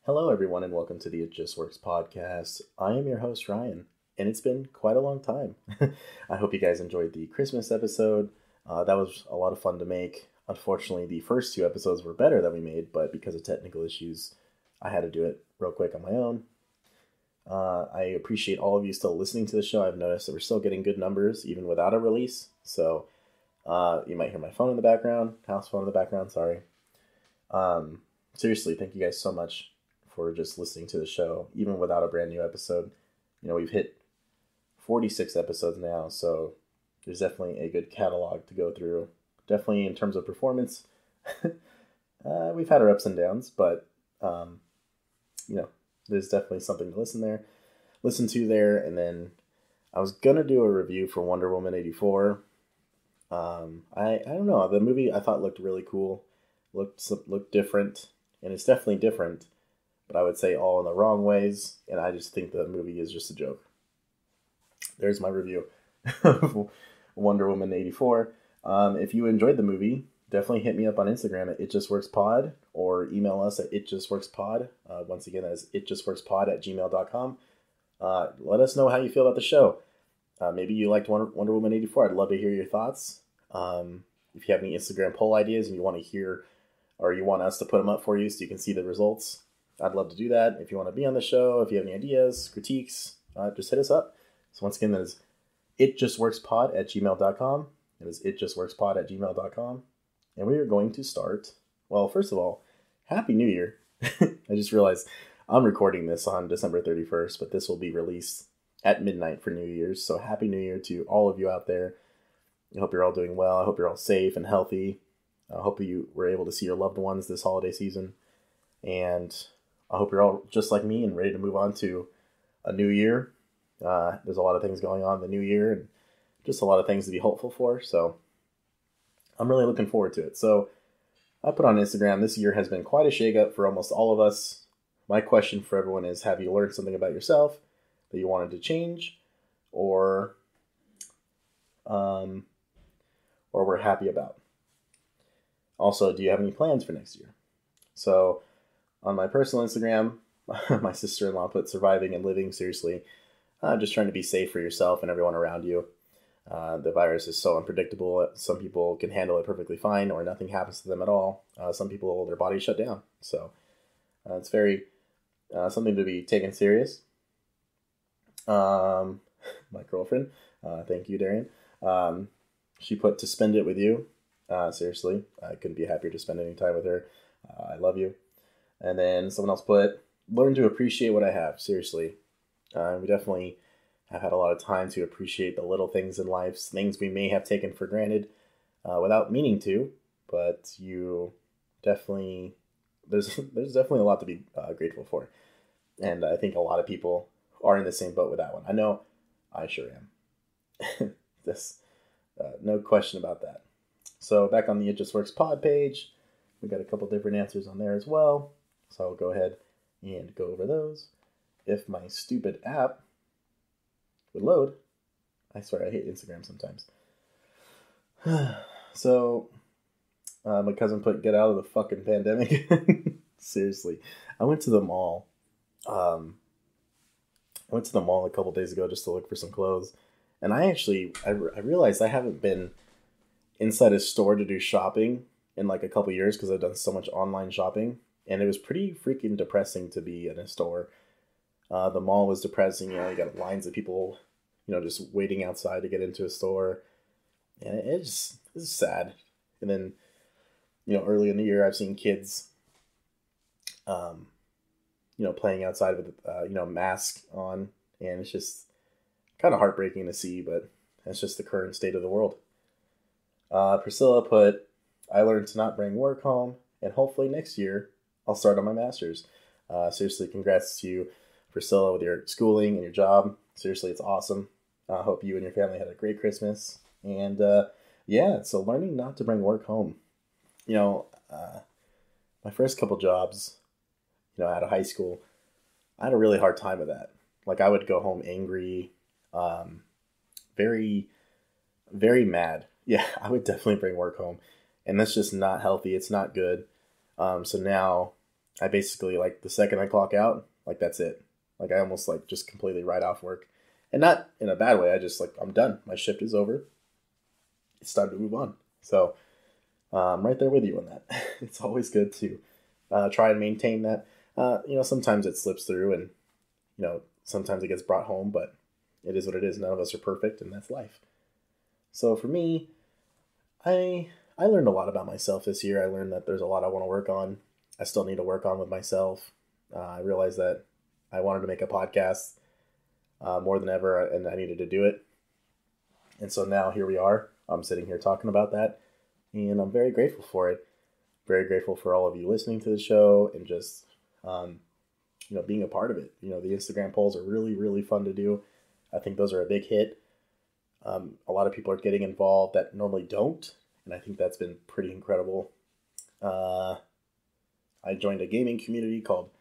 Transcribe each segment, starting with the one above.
Hello, everyone, and welcome to the It Just Works podcast. I am your host, Ryan, and it's been quite a long time. I hope you guys enjoyed the Christmas episode. That was a lot of fun to make. Unfortunately, the first two episodes were better than we made, but because of technical issues, I had to do it real quick on my own. I appreciate all of you still listening to the show. I've noticed that we're still getting good numbers, even without a release. So you might hear my phone in the background, house phone in the background, sorry. Seriously, thank you guys so much for just listening to the show, even without a brand new episode. We've hit 46 episodes now, so there's definitely a good catalog to go through. Definitely in terms of performance, we've had our ups and downs, but there's definitely something to listen to there. And then I was gonna do a review for Wonder Woman 84. I don't know, the movie I thought looked really cool, looked different, and it's definitely different, but I would say all in the wrong ways, and I just think the movie is just a joke. There's my review of Wonder Woman 84. If you enjoyed the movie, definitely hit me up on Instagram at itjustworkspod or email us at itjustworkspod. Once again, that is itjustworkspod@gmail.com. Let us know how you feel about the show. Maybe you liked Wonder Woman 84. I'd love to hear your thoughts. If you have any Instagram poll ideas and you want to hear, or you want us to put them up for you so you can see the results, I'd love to do that. If you want to be on the show, if you have any ideas, critiques, just hit us up. So once again, that is itjustworkspod@gmail.com. It is itjustworkspod@gmail.com. And we are going to start, well, first of all, Happy New Year. I just realized I'm recording this on December 31st, but this will be released at midnight for New Year's. So Happy New Year to all of you out there. I hope you're all doing well. I hope you're all safe and healthy. I hope you were able to see your loved ones this holiday season. And I hope you're all just like me and ready to move on to a new year. There's a lot of things going on in the new year and just a lot of things to be hopeful for. So I'm really looking forward to it. So I put on Instagram, this year has been quite a shakeup for almost all of us. My question for everyone is, have you learned something about yourself that you wanted to change, or we're happy about? Also, do you have any plans for next year? So on my personal Instagram, my sister-in-law put surviving and living seriously. Just trying to be safe for yourself and everyone around you. The virus is so unpredictable. Some people can handle it perfectly fine or nothing happens to them at all. Some people, their bodies shut down. So it's very something to be taken serious. My girlfriend, thank you, Darian. She put to spend it with you. Seriously, I couldn't be happier to spend any time with her. I love you. And then someone else put, learn to appreciate what I have. Seriously. We definitely have had a lot of time to appreciate the little things in life, things we may have taken for granted without meaning to, but there's definitely a lot to be grateful for. And I think a lot of people are in the same boat with that one. I know I sure am. No question about that. So back on the It Just Works pod page, we got a couple different answers on there as well. So I'll go ahead and go over those. If my stupid app would load. I swear I hate Instagram sometimes. So my cousin put, get out of the fucking pandemic. Seriously. I went to the mall. I went to the mall a couple days ago just to look for some clothes. And I realized I haven't been inside a store to do shopping in like a couple years because I've done so much online shopping. And it was pretty freaking depressing to be in a store. The mall was depressing. You got lines of people, just waiting outside to get into a store. And it's sad. And then, early in the year, I've seen kids, playing outside with, mask on. And it's just kind of heartbreaking to see, but that's just the current state of the world. Priscilla put, I learned to not bring work home, and hopefully next year I'll start on my master's. Seriously, congrats to you, Priscilla, with your schooling and your job. Seriously, it's awesome. I hope you and your family had a great Christmas. And so learning not to bring work home. My first couple jobs, out of high school, I had a really hard time with that. Like, I would go home angry, very, very mad. Yeah, I would definitely bring work home. And that's just not healthy. It's not good. So now I basically, like, the second I clock out, like, that's it. Like, I almost, like, just completely write off work. And not in a bad way. I just, like, I'm done. My shift is over. It's time to move on. So I'm right there with you on that. It's always good to try and maintain that. Sometimes it slips through and, sometimes it gets brought home, but it is what it is. None of us are perfect, and that's life. So for me, I learned a lot about myself this year. I learned that there's a lot I want to work on. I still need to work on with myself. I realized that I wanted to make a podcast more than ever, and I needed to do it. And so now here we are. I'm sitting here talking about that, and I'm very grateful for it. Very grateful for all of you listening to the show and just, being a part of it. The Instagram polls are really, really fun to do. I think those are a big hit. A lot of people are getting involved that normally don't, and I think that's been pretty incredible. I joined a gaming community called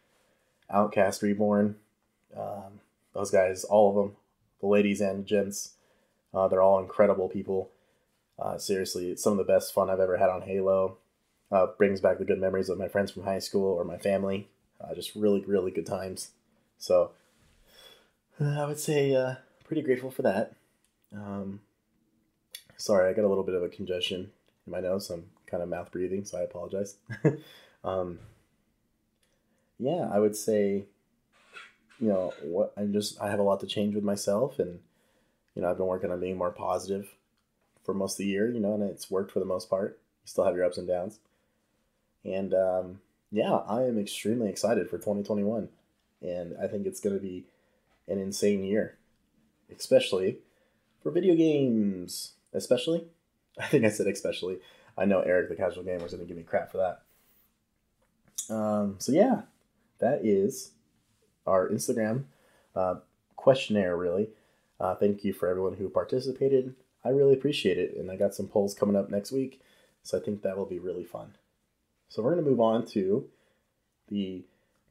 Outcast Reborn. Those guys, all of them, the ladies and gents, they're all incredible people. Seriously, it's some of the best fun I've ever had on Halo. Brings back the good memories of my friends from high school or my family. Just really, really good times. So I would say pretty grateful for that. Sorry, I got a little bit of a congestion in my nose. So I'm kind of mouth breathing, so I apologize. Yeah, I would say, I have a lot to change with myself, and, I've been working on being more positive for most of the year, and it's worked for the most part. You still have your ups and downs. And, I am extremely excited for 2021, and I think it's going to be an insane year, especially for video games. Especially? I think I said especially. I know Eric, the casual gamer, is going to give me crap for that. That is our Instagram questionnaire, really. Thank you for everyone who participated. I really appreciate it, and I got some polls coming up next week, so I think that will be really fun. So we're going to move on to the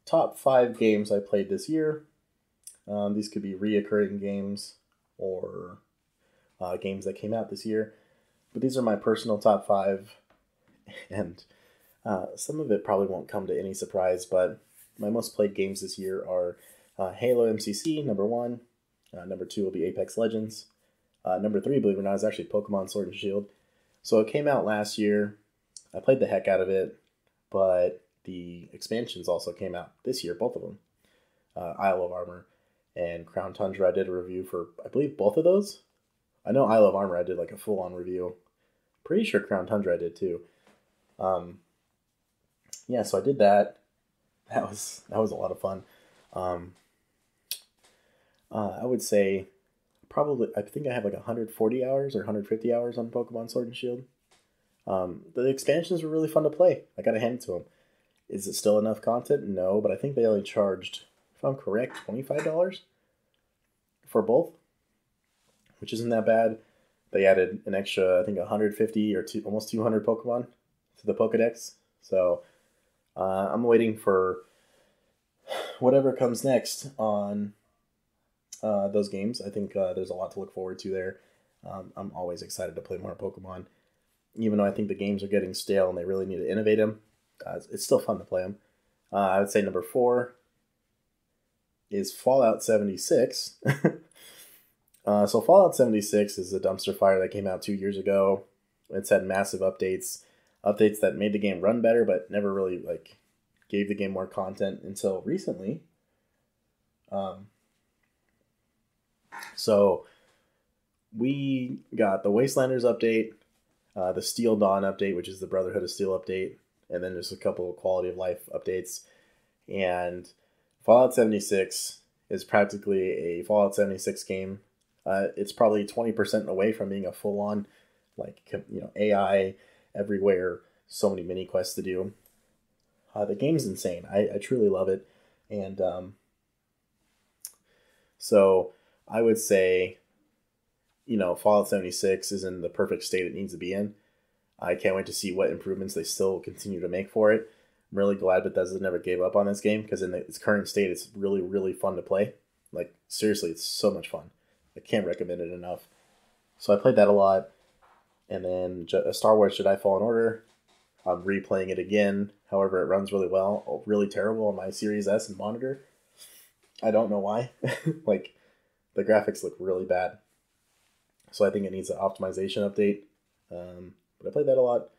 top 5 games I played this year. These could be reoccurring games or games that came out this year, but these are my personal top 5, and some of it probably won't come to any surprise, but my most played games this year are Halo MCC, number 1. Number 2 will be Apex Legends. Number 3, believe it or not, is actually Pokemon Sword and Shield. So it came out last year. I played the heck out of it, but the expansions also came out this year, both of them. Isle of Armor and Crown Tundra. I did a review for, I believe, both of those. I know Isle of Armor I did like a full-on review. Pretty sure Crown Tundra I did too. So I did that. That was a lot of fun. I would say probably, I think I have like 140 hours or 150 hours on Pokemon Sword and Shield. The expansions were really fun to play. I gotta hand it to them. Is it still enough content? No, but I think they only charged, if I'm correct, $25 for both, which isn't that bad. They added an extra, I think, 150 or almost 200 Pokemon to the Pokedex. So I'm waiting for whatever comes next on those games. I think there's a lot to look forward to there. I'm always excited to play more Pokemon. Even though I think the games are getting stale and they really need to innovate them, it's still fun to play them. I would say number 4 is Fallout 76. So Fallout 76 is a dumpster fire that came out 2 years ago. It's had massive updates that made the game run better, but never really gave the game more content until recently. So we got the Wastelanders update, the Steel Dawn update, which is the Brotherhood of Steel update, and then just a couple of quality of life updates. And Fallout 76 is practically a Fallout 76 game. It's probably 20% away from being a full-on, AI everywhere, so many mini quests to do. The game's insane. I truly love it. And so I would say, Fallout 76 is in the perfect state it needs to be in. I can't wait to see what improvements they still continue to make for it. I'm really glad Bethesda never gave up on this game, because in its current state, it's really, really fun to play. Seriously, it's so much fun. I can't recommend it enough. So I played that a lot. And then Star Wars Jedi Fallen Order. I'm replaying it again. However, it runs really well, really terrible on my Series S and monitor. I don't know why. Like, the graphics look really bad. So I think it needs an optimization update. But I played that a lot.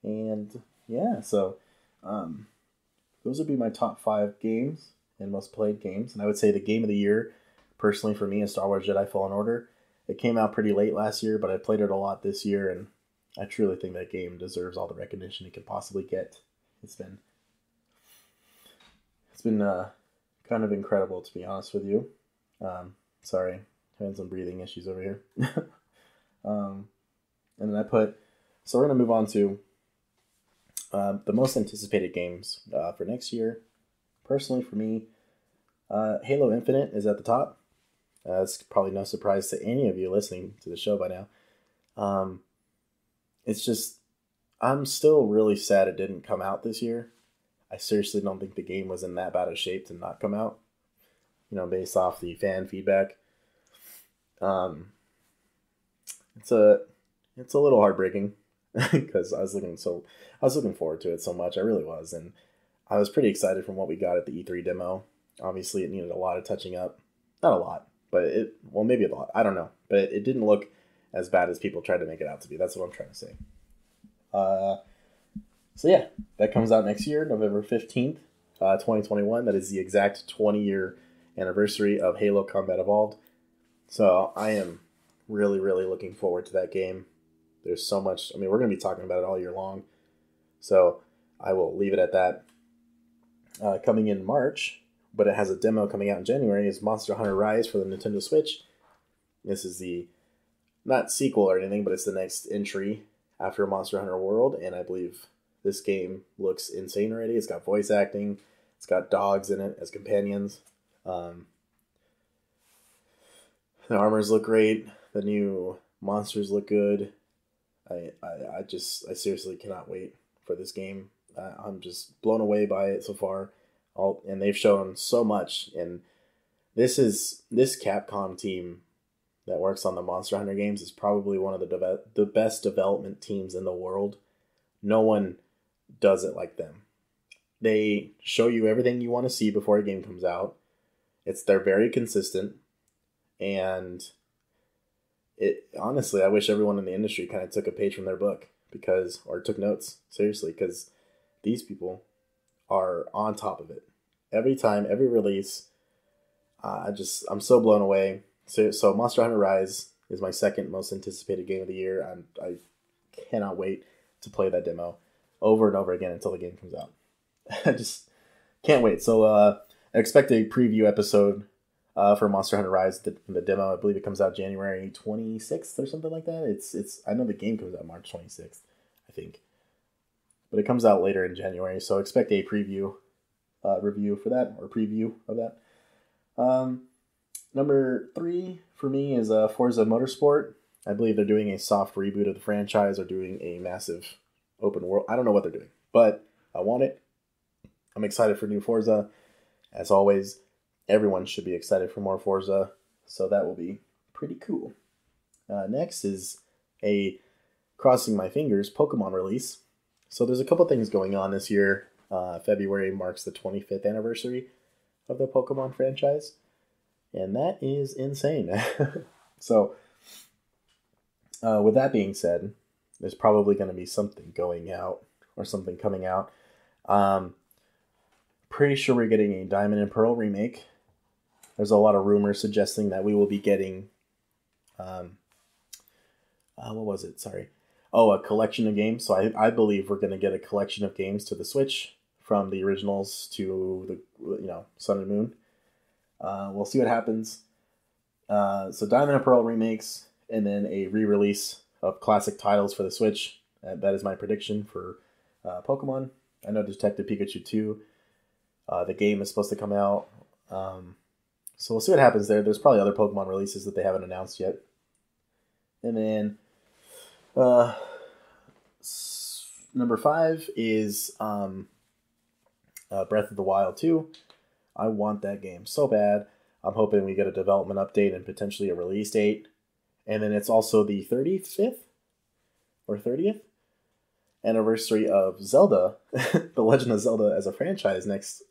And yeah, so those would be my top 5 games and most played games. And I would say the game of the year, personally for me, is Star Wars Jedi Fallen Order. It came out pretty late last year, but I played it a lot this year, and I truly think that game deserves all the recognition it could possibly get. It's been kind of incredible, to be honest with you. Sorry, having some breathing issues over here. And then so we're going to move on to the most anticipated games for next year. Personally, for me, Halo Infinite is at the top. It's probably no surprise to any of you listening to the show by now. It's just, I'm still really sad it didn't come out this year. I seriously don't think the game was in that bad of shape to not come out, based off the fan feedback. It's a little heartbreaking because I was looking forward to it so much. I really was, and I was pretty excited from what we got at the E3 demo. Obviously, it needed a lot of touching up. Not a lot, but maybe a lot. I don't know, but it didn't look as bad as people tried to make it out to be. That's what I'm trying to say. So yeah, that comes out next year, November 15th, 2021. That is the exact 20-year anniversary of Halo Combat Evolved. So I am really, really looking forward to that game. There's so much. I mean, we're going to be talking about it all year long. So I will leave it at that. Coming in March, but it has a demo coming out in January, is Monster Hunter Rise for the Nintendo Switch. This is the, not sequel or anything, but it's the next entry after Monster Hunter World, and I believe this game looks insane already. It's got voice acting. It's got dogs in it as companions. The armors look great. The new monsters look good. I seriously cannot wait for this game. I'm just blown away by it so far. And they've shown so much. And this Capcom team that works on the Monster Hunter games is probably one of the best development teams in the world. No one does it like them. They show you everything you want to see before a game comes out. They're very consistent, and honestly, I wish everyone in the industry kind of took a page from their book or took notes, seriously, because these people are on top of it. Every time, every release, I'm so blown away. So Monster Hunter Rise is my second most anticipated game of the year. I cannot wait to play that demo over and over again until the game comes out. I just can't wait. So expect a preview episode for Monster Hunter Rise, the demo. I believe it comes out January 26th or something like that. I know the game comes out March 26th, I think. But it comes out later in January, so expect a review for that, or preview of that. Number 3 for me is Forza Motorsport. I believe they're doing a soft reboot of the franchise, or doing a massive open world. I don't know what they're doing, but I want it. I'm excited for new Forza. As always, everyone should be excited for more Forza, so that will be pretty cool. Next is a, crossing my fingers, Pokemon release. So there's a couple things going on this year. February marks the 25th anniversary of the Pokemon franchise, and that is insane. So, with that being said, there's probably going to be something going out, or something coming out. Pretty sure we're getting a Diamond and Pearl remake. There's a lot of rumors suggesting that we will be getting, what was it? Sorry. Oh, a collection of games. So I believe we're going to get a collection of games to the Switch, from the originals to the Sun and Moon. We'll see what happens. So Diamond and Pearl remakes, and then a re-release of classic titles for the Switch. That is my prediction for Pokemon. I know Detective Pikachu 2. The game is supposed to come out. So we'll see what happens there. There's probably other Pokemon releases that they haven't announced yet. And then number 5 is Breath of the Wild 2. I want that game so bad. I'm hoping we get a development update and potentially a release date. And then it's also the 35th or 30th anniversary of Zelda, The Legend of Zelda as a franchise next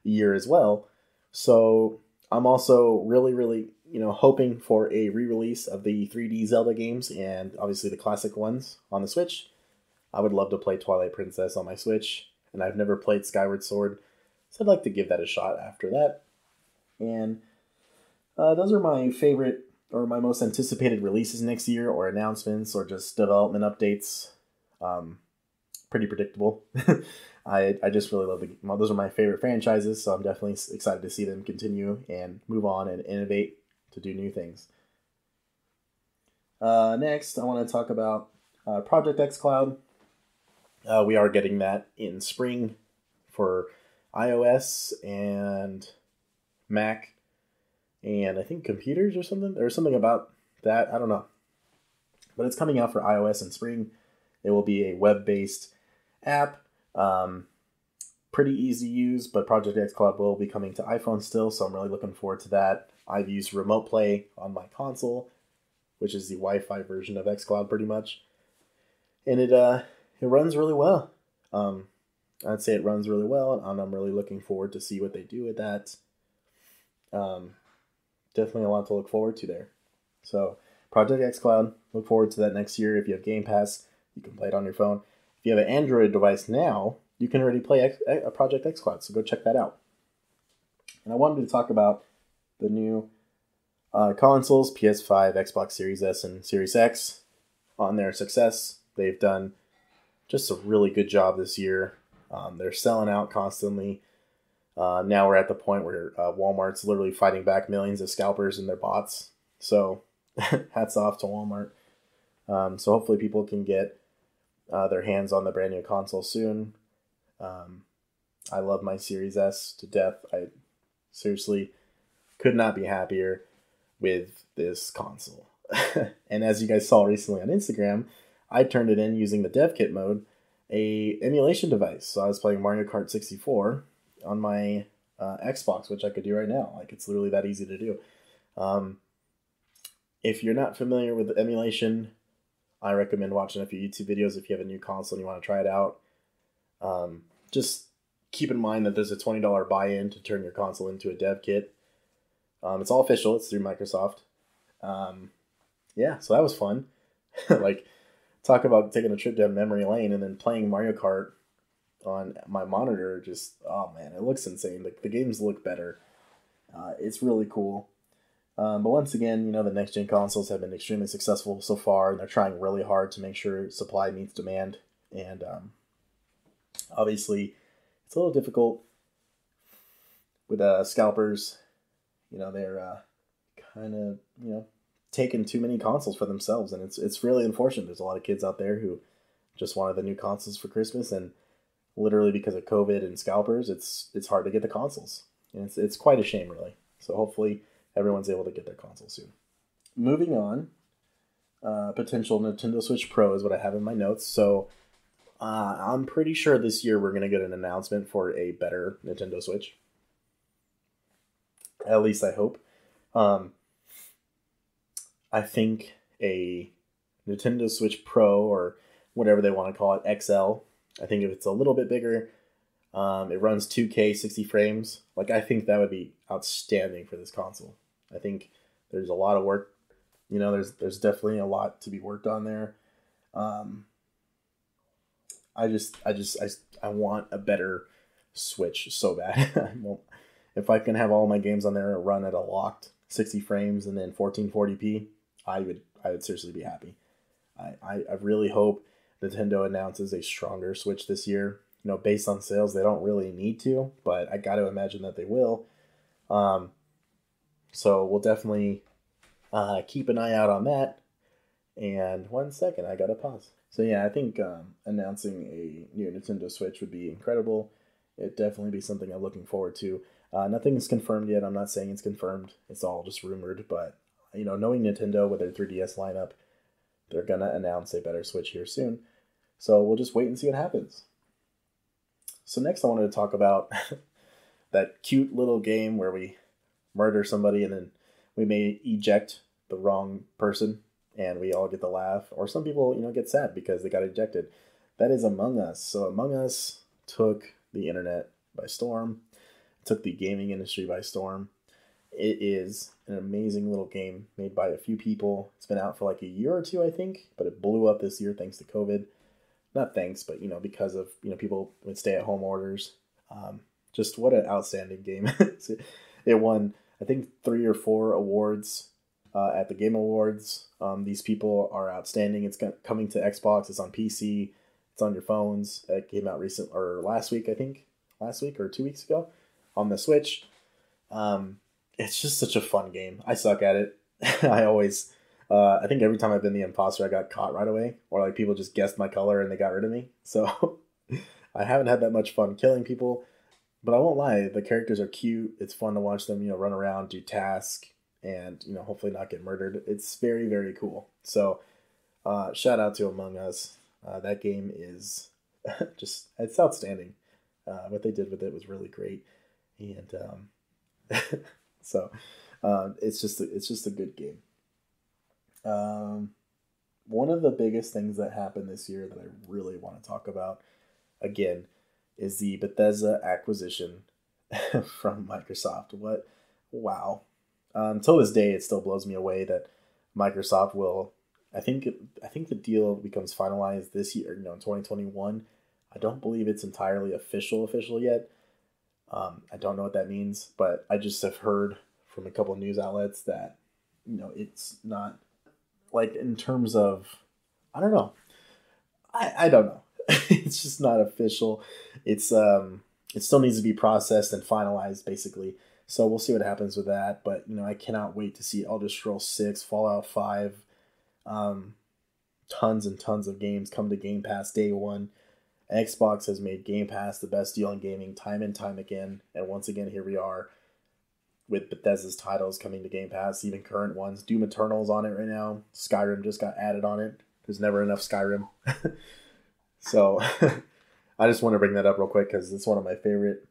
year as well. So I'm also really, really, hoping for a re-release of the 3D Zelda games and obviously the classic ones on the Switch. I would love to play Twilight Princess on my Switch, and I've never played Skyward Sword, so I'd like to give that a shot after that. And those are my favorite or my most anticipated releases next year, or announcements, or just development updates. Pretty predictable. I just really love those are my favorite franchises, so I'm definitely excited to see them continue and move on and innovate to do new things. Next, I want to talk about Project xCloud. We are getting that in spring for iOS and Mac, and I think computers or something. There's something about that. I don't know. But it's coming out for iOS in spring. It will be a web-based app. Pretty easy to use, but Project xCloud will be coming to iPhone still, so I'm really looking forward to that. I've used Remote Play on my console, which is the Wi-Fi version of xCloud pretty much. And it runs really well. I'd say it runs really well, and I'm really looking forward to see what they do with that. Definitely a lot to look forward to there. So Project xCloud, look forward to that next year. If you have Game Pass, you can play it on your phone. If you have an Android device now, you can already play Project xCloud, so go check that out. And I wanted to talk about the new consoles, PS5, Xbox Series S, and Series X, on their success. They've done just a really good job this year. They're selling out constantly. Now we're at the point where Walmart's literally fighting back millions of scalpers and their bots. So hats off to Walmart. So hopefully people can get their hands on the brand new console soon. I love my Series S to death. I seriously could not be happier with this console. And as you guys saw recently on Instagram, I turned it in using the dev kit mode, a emulation device. So I was playing Mario Kart 64 on my Xbox, which I could do right now. Like, it's literally that easy to do. If you're not familiar with emulation, I recommend watching a few YouTube videos if you have a new console and you want to try it out. Just keep in mind that there's a $20 buy-in to turn your console into a dev kit. It's all official. It's through Microsoft. Yeah, so that was fun. Like, talk about taking a trip down memory lane and then playing Mario Kart on my monitor. Just, oh man, it looks insane. Like, the games look better. It's really cool. But once again, the next gen consoles have been extremely successful so far, and they're trying really hard to make sure supply meets demand. And obviously, it's a little difficult with scalpers. They're kind of taking too many consoles for themselves, and it's really unfortunate. There's a lot of kids out there who just wanted the new consoles for Christmas, and literally because of COVID and scalpers, it's hard to get the consoles, and it's quite a shame, really. So hopefully everyone's able to get their console soon. Moving on, potential Nintendo Switch Pro is what I have in my notes. So I'm pretty sure this year we're going to get an announcement for a better Nintendo Switch. At least I hope. I think a Nintendo Switch Pro, or whatever they want to call it, XL, I think if it's a little bit bigger, it runs 2K 60 frames. Like, I think that would be outstanding for this console. I think there's a lot of work. There's definitely a lot to be worked on there. I want a better Switch so bad. If I can have all my games on there run at a locked 60 frames and then 1440p, I would seriously be happy. I really hope Nintendo announces a stronger Switch this year. Based on sales, they don't really need to, but I got to imagine that they will. So we'll definitely keep an eye out on that. And 1 second, I gotta pause. So yeah, I think announcing a new Nintendo Switch would be incredible. It'd definitely be something I'm looking forward to. Nothing is confirmed yet. I'm not saying it's confirmed. It's all just rumored. But, knowing Nintendo with their 3DS lineup, they're going to announce a better Switch here soon. So we'll just wait and see what happens. So next I wanted to talk about that cute little game where we murder somebody and then we may eject the wrong person and we all get the laugh. Or some people, get sad because they got ejected. That is Among Us. So Among Us took the internet by storm, took the gaming industry by storm. It is an amazing little game made by a few people. It's been out for like a year or two, I think, but it blew up this year thanks to COVID. Not thanks, but because of people with stay-at-home orders. Just what an outstanding game! It won, I think, 3 or 4 awards at the Game Awards. These people are outstanding. It's coming to Xbox. It's on PC. It's on your phones. It came out last week, I think, last week or 2 weeks ago, on the Switch. It's just such a fun game. I suck at it. I think every time I've been the imposter, I got caught right away, or like people just guessed my color and they got rid of me. So I haven't had that much fun killing people, but I won't lie. The characters are cute. It's fun to watch them, run around, do tasks, and hopefully not get murdered. It's very, very cool. So shout out to Among Us. That game is it's outstanding. What they did with it was really great, and so it's just a good game. One of the biggest things that happened this year that I really want to talk about again is the Bethesda acquisition from Microsoft. Wow. Until this day, it still blows me away that Microsoft will, I think the deal becomes finalized this year, in 2021. I don't believe it's entirely official yet. I don't know what that means, but I just have heard from a couple of news outlets that, it's not, like, in terms of, I don't know. I don't know. It's just not official. It still needs to be processed and finalized, basically. So we'll see what happens with that. But, I cannot wait to see Elder Scrolls 6, Fallout 5, tons and tons of games come to Game Pass day one. Xbox has made Game Pass the best deal in gaming time and time again. And once again, here we are with Bethesda's titles coming to Game Pass, even current ones. Doom Eternal's on it right now. Skyrim just got added on it. There's never enough Skyrim. So I just want to bring that up real quick because it's one of my favorite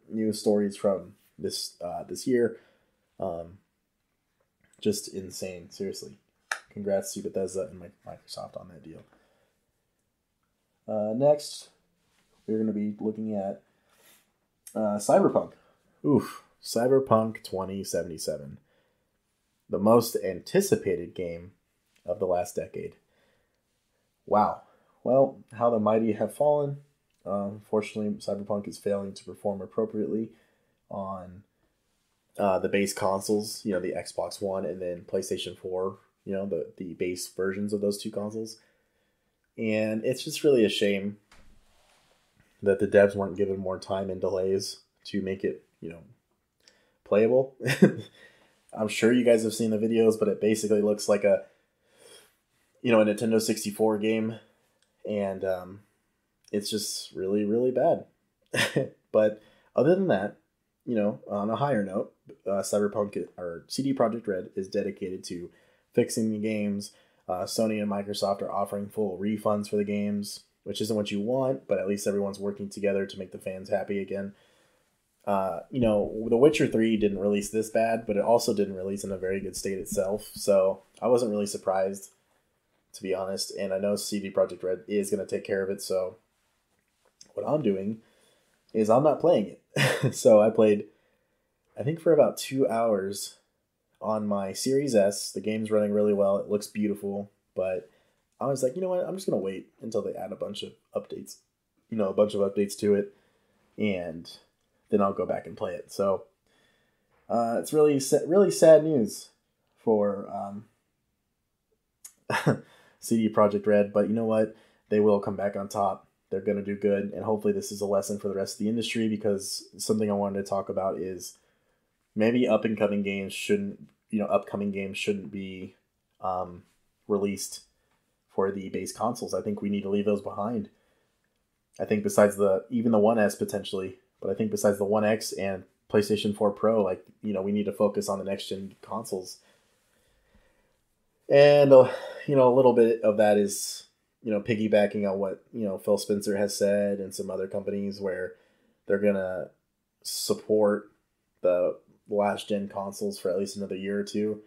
news stories from this year. Just insane, seriously. Congrats to Bethesda and Microsoft on that deal. Next, we're going to be looking at Cyberpunk. Cyberpunk 2077. The most anticipated game of the last decade. Wow. Well, how the mighty have fallen. Unfortunately, Cyberpunk is failing to perform appropriately on the base consoles, the Xbox One and then PlayStation 4, the base versions of those two consoles. And it's just really a shame that the devs weren't given more time and delays to make it, playable. I'm sure you guys have seen the videos, but it basically looks like a Nintendo 64 game. And it's just really, really bad. But other than that, on a higher note, Cyberpunk or CD Projekt Red is dedicated to fixing the games. Sony and Microsoft are offering full refunds for the games, which isn't what you want, but at least everyone's working together to make the fans happy again. The Witcher 3 didn't release this bad, but it also didn't release in a very good state itself. So I wasn't really surprised, to be honest. And I know CD Projekt Red is going to take care of it. So what I'm doing is I'm not playing it. So I played, I think, for about 2 hours on my Series S. The game's running really well. It looks beautiful. But I was like, you know what? I'm just going to wait until they add a bunch of updates. A bunch of updates to it. And then I'll go back and play it. So it's really sad news for CD Projekt Red. But you know what? They will come back on top. They're going to do good. And hopefully this is a lesson for the rest of the industry, because something I wanted to talk about is maybe upcoming games shouldn't be released for the base consoles. I think we need to leave those behind. I think besides even the 1S potentially, but I think besides the 1X and PlayStation 4 Pro, we need to focus on the next gen consoles. And a little bit of that is piggybacking on what Phil Spencer has said and some other companies, where they're gonna support the last gen consoles for at least another year or two.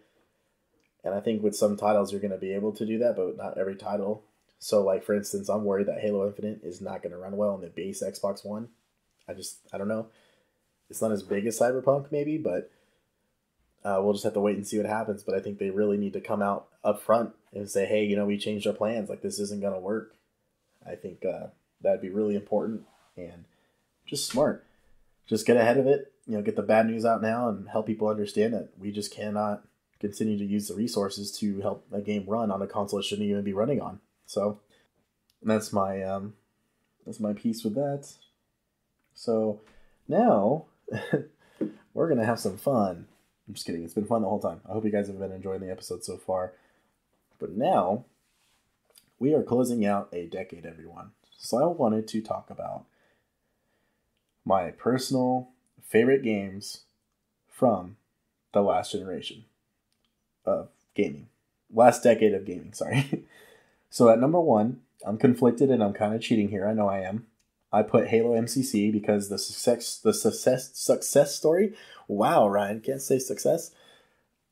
And I think with some titles you're going to be able to do that, but not every title. So, like, for instance, I'm worried that Halo Infinite is not going to run well on the base Xbox One. I don't know. It's not as big as Cyberpunk, maybe, but we'll just have to wait and see what happens. But I think they really need to come out up front and say, hey, we changed our plans. Like, this isn't going to work. I think that'd be really important and just smart. Just get ahead of it, get the bad news out now and help people understand that we just cannot continue to use the resources to help a game run on a console it shouldn't even be running on. So that's my piece with that. So now we're gonna have some fun. I'm just kidding. It's been fun the whole time. I hope you guys have been enjoying the episode so far. But now we are closing out a decade, everyone. So I wanted to talk about my personal favorite games from the last generation of gaming. Last decade of gaming, sorry. So at number 1, I'm conflicted and I'm kind of cheating here. I know I am. I put Halo MCC because the success story. Wow, Ryan, can't say success.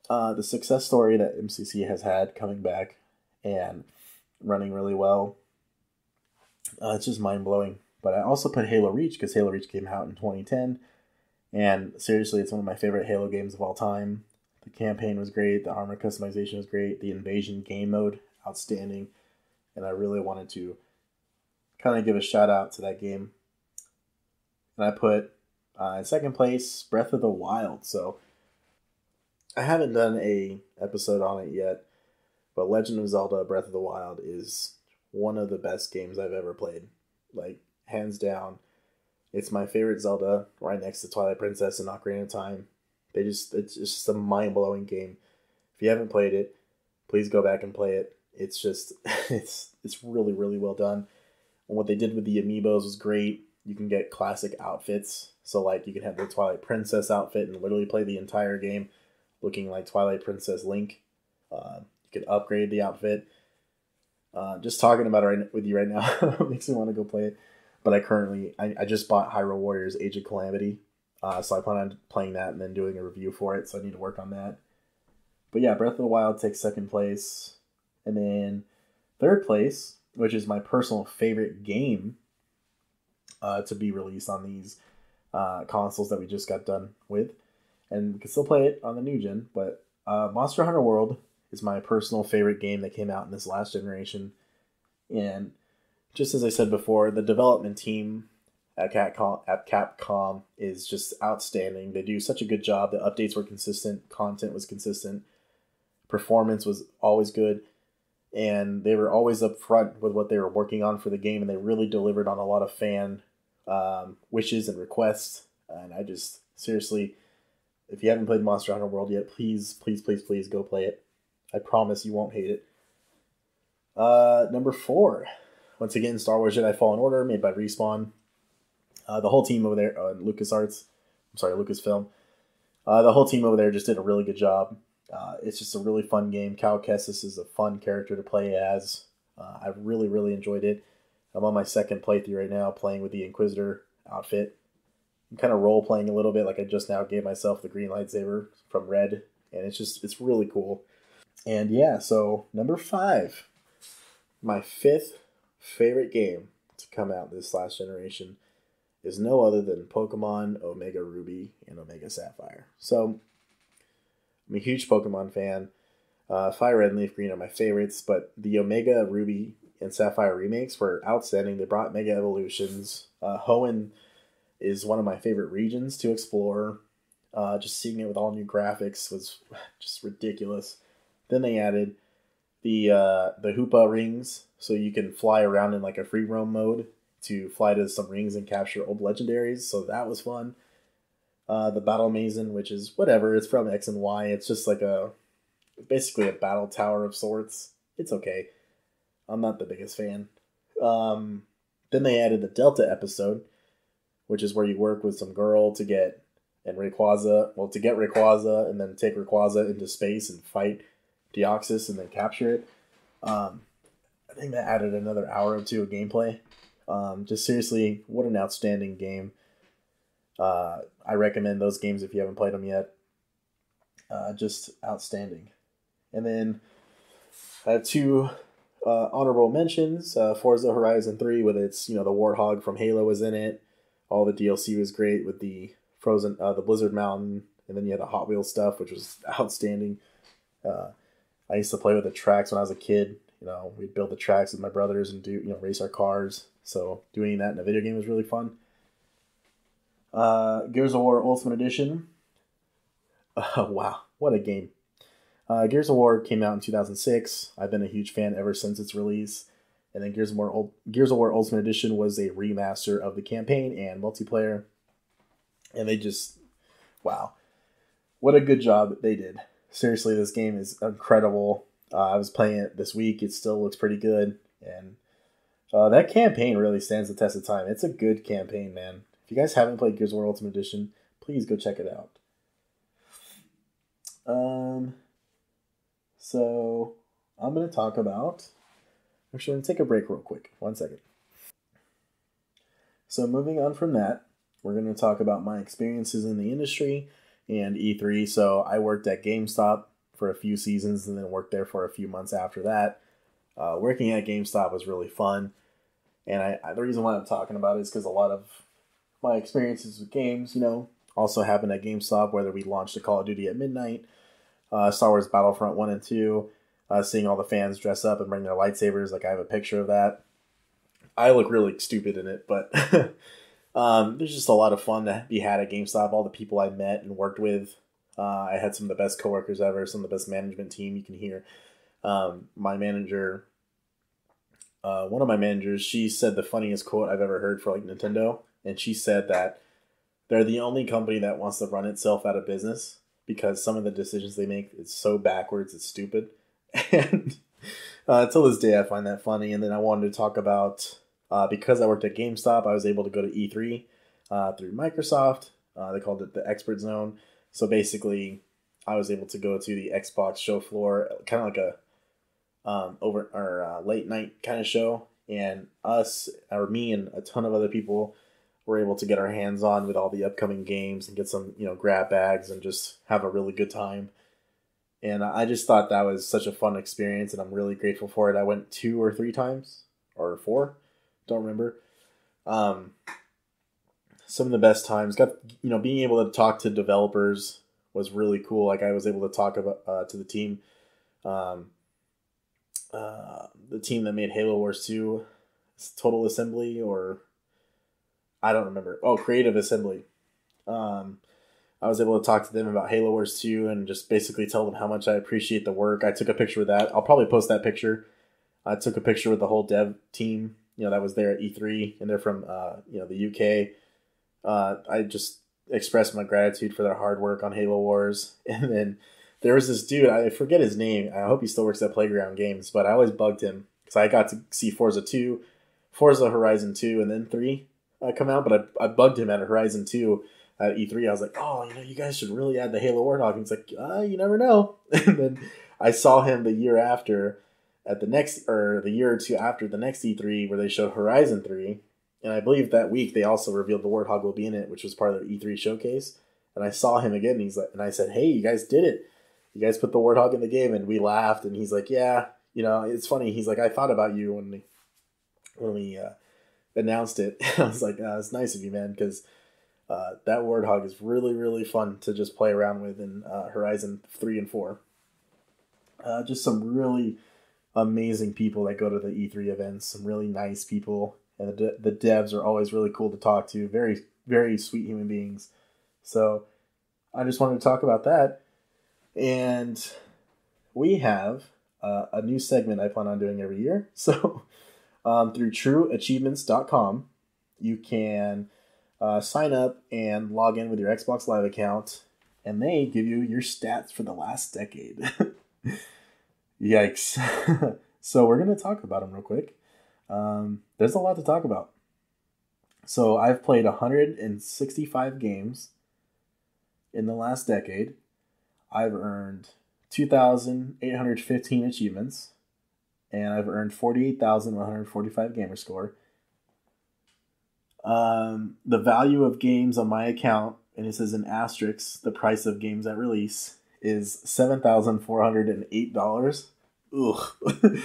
The success story that MCC has had coming back and running really well. It's just mind-blowing. But I also put Halo Reach because Halo Reach came out in 2010. And seriously, it's one of my favorite Halo games of all time. The campaign was great. The armor customization was great. The invasion game mode, outstanding. And I really wanted to kind of give a shout out to that game. And I put in second place Breath of the Wild. So I haven't done a episode on it yet. But Legend of Zelda Breath of the Wild is one of the best games I've ever played. Like, hands down. It's my favorite Zelda, right next to Twilight Princess and Ocarina of Time. It's just a mind-blowing game. If you haven't played it, please go back and play it. It's just, it's really, really well done. And what they did with the amiibos was great. You can get classic outfits. So, like, you can have the Twilight Princess outfit and literally play the entire game looking like Twilight Princess Link. You can upgrade the outfit. Just talking about it with you right now makes me want to go play it. But I just bought Hyrule Warriors Age of Calamity. So I plan on playing that and then doing a review for it. So I need to work on that. But yeah, Breath of the Wild takes second place. And then third place, which is my personal favorite game to be released on these consoles that we just got done with. And we can still play it on the new gen. But Monster Hunter World is my personal favorite game that came out in this last generation. And just as I said before, the development team at Capcom is just outstanding. They do such a good job. The updates were consistent. Content was consistent. Performance was always good. And they were always upfront with what they were working on for the game. And they really delivered on a lot of fan wishes and requests. And I just, seriously, if you haven't played Monster Hunter World yet, please, please, please, please go play it. I promise you won't hate it. Number 4. Once again, Star Wars Jedi Fallen Order, made by Respawn. The whole team over there, Lucasfilm. The whole team over there just did a really good job. It's just a really fun game. Cal Kestis is a fun character to play as. I really, really enjoyed it. I'm on my second playthrough right now, playing with the Inquisitor outfit. I'm kind of role-playing a little bit, like I just now gave myself the green lightsaber from Red, and it's really cool. And yeah, so number 5, my 5th favorite game to come out this last generation is no other than Pokemon Omega Ruby and Omega Sapphire. So I'm a huge Pokemon fan. Fire Red and Leaf Green are my favorites, but the Omega Ruby and Sapphire remakes were outstanding. They brought Mega Evolutions. Hoenn is one of my favorite regions to explore. Just seeing it with all new graphics was just ridiculous. Then they added the Hoopa rings, so you can fly around in like a free roam mode to fly to some rings and capture old legendaries. So that was fun. The Battle Mazen, which is whatever, it's from X and Y. It's just like basically a battle tower of sorts. It's okay. I'm not the biggest fan. Then they added the Delta episode, which is where you work with some girl to get Rayquaza, and then take Rayquaza into space and fight Deoxys and then capture it. I think that added another hour or two of gameplay. Just seriously, what an outstanding game. I recommend those games if you haven't played them yet. Just outstanding. And then I have 2 honorable mentions, Forza Horizon 3 with its, the Warthog from Halo was in it. All the DLC was great with the the Blizzard Mountain, and then you had the Hot Wheels stuff, which was outstanding. I used to play with the tracks when I was a kid. We'd build the tracks with my brothers and do, race our cars. So doing that in a video game was really fun. Gears of War Ultimate Edition. Wow, what a game. Gears of War came out in 2006. I've been a huge fan ever since its release. And then Gears of War Ultimate Edition was a remaster of the campaign and multiplayer. And they just, wow, what a good job they did. Seriously, this game is incredible. I was playing it this week. It still looks pretty good. And that campaign really stands the test of time. It's a good campaign, man. If you guys haven't played Gears of War Ultimate Edition, please go check it out. So I'm going to talk about... Actually, I'm going to take a break real quick. 1 second. So moving on from that, we're going to talk about my experiences in the industry and E3. So I worked at GameStop for a few seasons and then worked there for a few months after that. Working at GameStop was really fun. And the reason why I'm talking about it is because a lot of my experiences with games, also happened at GameStop, whether we launched a Call of Duty at midnight, Star Wars Battlefront 1 and 2, seeing all the fans dress up and bring their lightsabers. Like, I have a picture of that. I look really stupid in it, but there's just a lot of fun to be had at GameStop. All the people I met and worked with. I had some of the best coworkers ever, some of the best management team you can hear. My manager, one of my managers, she said the funniest quote I've ever heard for Nintendo. And she said that they're the only company that wants to run itself out of business because some of the decisions they make is so backwards, it's stupid. And till this day, I find that funny. And then I wanted to talk about, because I worked at GameStop, I was able to go to E3 through Microsoft. They called it the Expert Zone. So basically, I was able to go to the Xbox show floor, kind of like a late night kind of show. And me and a ton of other people were able to get our hands on with all the upcoming games and get some, grab bags and just have a really good time. And I just thought that was such a fun experience, and I'm really grateful for it. I went 2 or 3 times, or 4, don't remember. Some of the best times, being able to talk to developers was really cool. Like, I was able to talk about to the team, the team that made Halo Wars 2, Total Assembly, or I don't remember. Oh, Creative Assembly. I was able to talk to them about Halo Wars 2 and just basically tell them how much I appreciate the work. I took a picture with that. I'll probably post that picture. I took a picture with the whole dev team, that was there at E3, and they're from, the UK. I just expressed my gratitude for their hard work on Halo Wars. And then there was this dude, I forget his name. I hope he still works at Playground Games, but I always bugged him because I got to see Forza Horizon 2, and then 3 come out, but I bugged him at Horizon 2 at E3. I was like, oh, you guys should really add the Halo Warthog. And he's like, you never know. And then I saw him the year after at the year or two after the next E3 where they showed Horizon 3. And I believe that week they also revealed the Warthog will be in it, which was part of their E3 showcase. And I saw him again, and I said, hey, you guys did it. You guys put the Warthog in the game, and we laughed. And he's like, yeah, it's funny. He's like, I thought about you when we announced it. I was like, it's nice of you, man, because that Warthog is really, really fun to just play around with in Horizon 3 and 4. Just some really amazing people that go to the E3 events, some really nice people, and the devs are always really cool to talk to, very, very sweet human beings. So I just wanted to talk about that. And we have a new segment I plan on doing every year. So through trueachievements.com, you can sign up and log in with your Xbox Live account, and they give you your stats for the last decade. Yikes. So we're going to talk about them real quick. There's a lot to talk about. So I've played 165 games in the last decade. I've earned 2,815 achievements, and I've earned 48,145 gamer score. The value of games on my account, and it says in asterisks, the price of games at release, is $7,408. Ugh.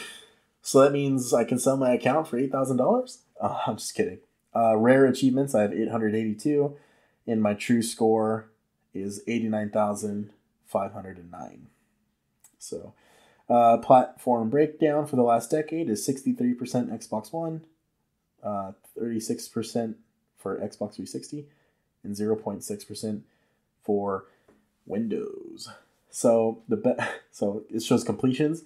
So that means I can sell my account for $8,000? I'm just kidding. Rare achievements, I have 882, and my true score is 89,509. So, platform breakdown for the last decade is 63% Xbox One, 36% for Xbox 360, and 0.6% for Windows. So so it shows completions.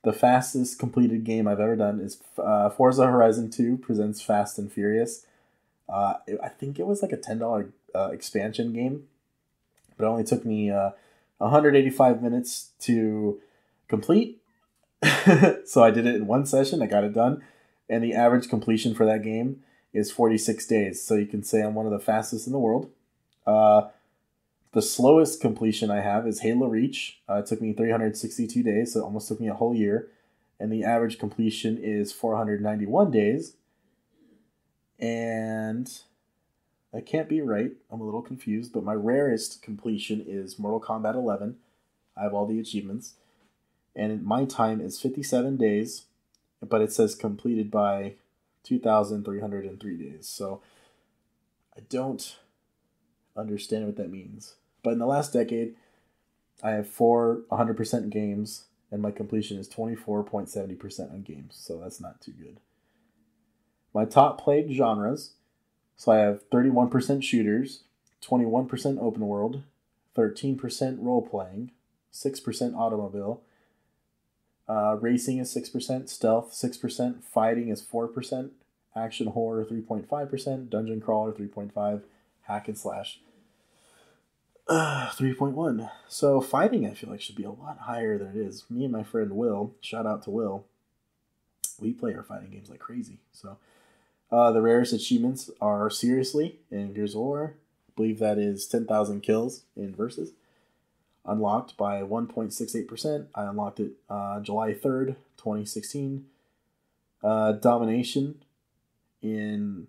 The fastest completed game I've ever done is Forza Horizon 2 presents Fast and Furious. I think it was like a $10 expansion game, but it only took me 185 minutes to complete. So I did it in one session. I got it done. And the average completion for that game is 46 days. So you can say I'm one of the fastest in the world. The slowest completion I have is Halo Reach. It took me 362 days, so it almost took me a whole year. And the average completion is 491 days. And I can't be right. I'm a little confused, but my rarest completion is Mortal Kombat 11. I have all the achievements. And my time is 57 days, but it says completed by 2,303 days. So I don't understand what that means. But in the last decade, I have 4 100% games, and my completion is 24.70% on games, so that's not too good. My top played genres, so I have 31% shooters, 21% open world, 13% role-playing, 6% automobile, racing is 6%, stealth 6%, fighting is 4%, action horror 3.5%, dungeon crawler 3.5%, hack and slash 3.1. So fighting, I feel like, should be a lot higher than it is. Me and my friend Will, shout out to Will, we play our fighting games like crazy. So the rarest achievements are Seriously in Gears of War. I believe that is 10,000 kills in Versus. Unlocked by 1.68%. I unlocked it July 3rd, 2016. Domination in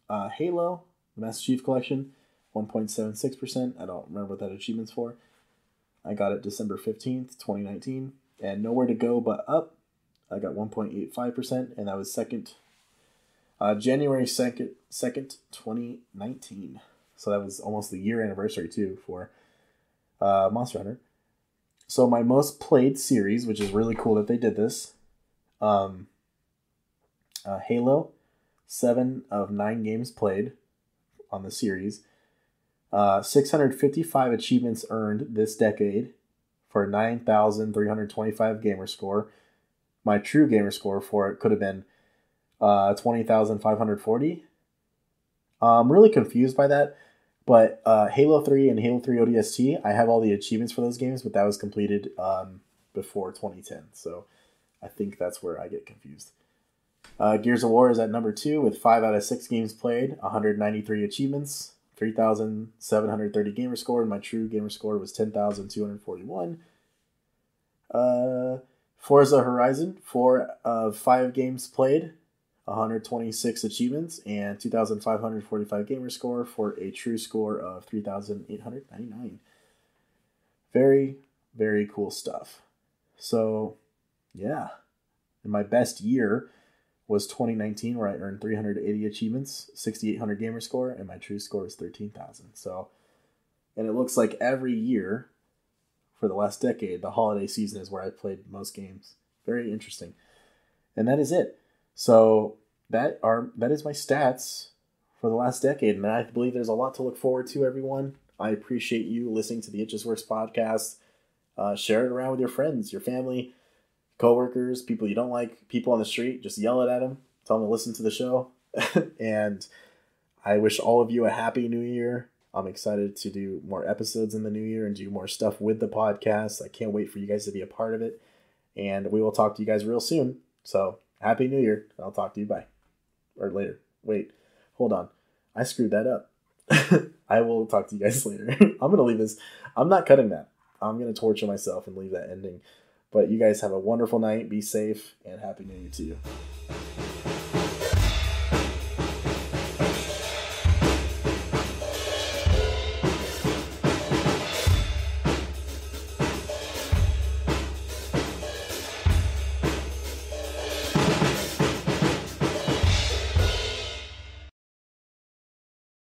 Halo, the Master Chief Collection. 1.76%. I don't remember what that achievement's for. I got it December 15th, 2019. And Nowhere to Go But Up. I got 1.85%, and that was January 2nd, 2019. So that was almost the year anniversary, too, for Monster Hunter. So my most played series, which is really cool that they did this, Halo, 7 of 9 games played on the series. 655 achievements earned this decade for 9,325 gamer score. My true gamer score for it could have been 20,540. I'm really confused by that, but Halo 3 and Halo 3 ODST, I have all the achievements for those games, but that was completed before 2010, so I think that's where I get confused. Gears of War is at number 2 with 5 out of 6 games played, 193 achievements, 3,730 gamer score, and my true gamer score was 10,241. Forza Horizon, 4 of 5 games played, 126 achievements, and 2,545 gamer score for a true score of 3,899. Very, very cool stuff. So, yeah. And my best year was 2019, where I earned 380 achievements, 6,800 gamer score, and my true score is 13,000. So, and it looks like every year for the last decade, the holiday season is where I played most games. Very interesting. And that is it. So that is my stats for the last decade, and I believe there's a lot to look forward to, everyone. I appreciate you listening to the It Just Works podcast. Share it around with your friends, your family, coworkers, people you don't like, people on the street. Just yell it at them. Tell them to listen to the show. And I wish all of you a happy new year. I'm excited to do more episodes in the new year and do more stuff with the podcast. I can't wait for you guys to be a part of it. And we will talk to you guys real soon. So happy new year. I'll talk to you bye. Or later. Wait, hold on. I screwed that up. I will talk to you guys later. I'm going to leave this. I'm not cutting that. I'm going to torture myself and leave that ending. But you guys have a wonderful night. Be safe, and happy new year to you.